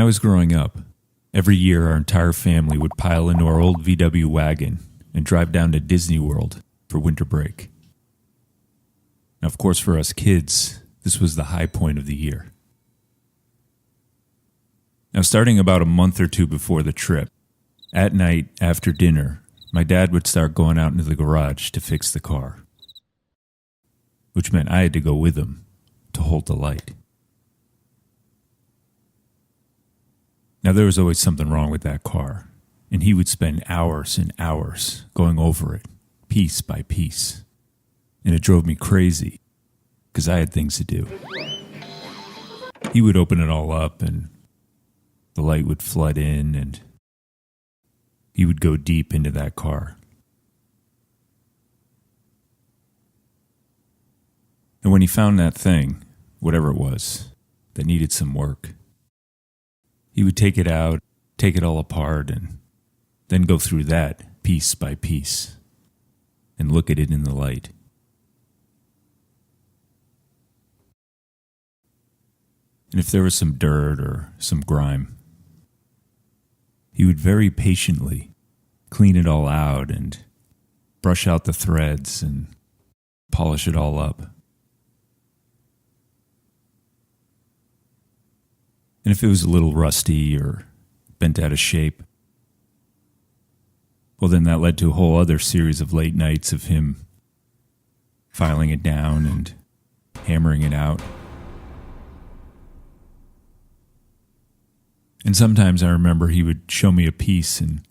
was growing up, every year our entire family would pile into our old VW wagon and drive down to Disney World for winter break. Now, of course, for us kids, this was the high point of the year. Now, starting about a month or two before the trip, at night after dinner, my dad would start going out into the garage to fix the car, which meant I had to go with him to hold the light. Now, there was always something wrong with that car, and he would spend hours and hours going over it, piece by piece. And it drove me crazy, because I had things to do. He would open it all up, and the light would flood in, and he would go deep into that car. And when he found that thing, whatever it was, that needed some work, he would take it out, take it all apart, and then go through that piece by piece and look at it in the light. And if there was some dirt or some grime, he would very patiently clean it all out and brush out the threads and polish it all up. And if it was a little rusty or bent out of shape, well, then that led to a whole other series of late nights of him filing it down and hammering it out. And sometimes I remember he would show me a piece and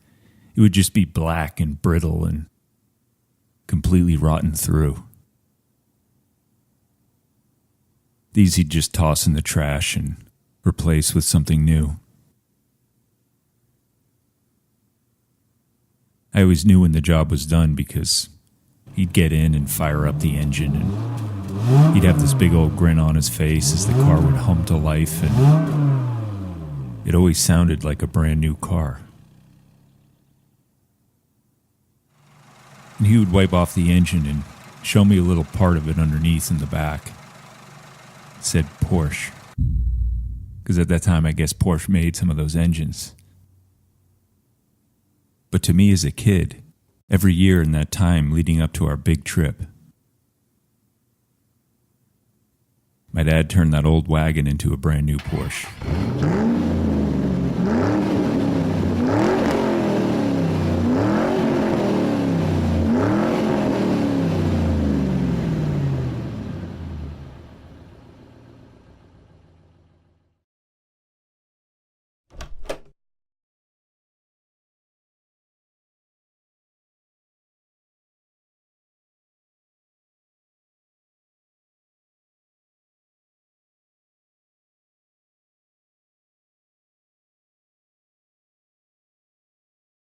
it would just be black and brittle and completely rotten through. These he'd just toss in the trash and replace with something new. I always knew when the job was done because he'd get in and fire up the engine and he'd have this big old grin on his face as the car would hum to life, and it always sounded like a brand new car. And he would wipe off the engine and show me a little part of it underneath in the back. It said Porsche. Because at that time, I guess Porsche made some of those engines. But to me as a kid, every year in that time leading up to our big trip, my dad turned that old wagon into a brand new Porsche.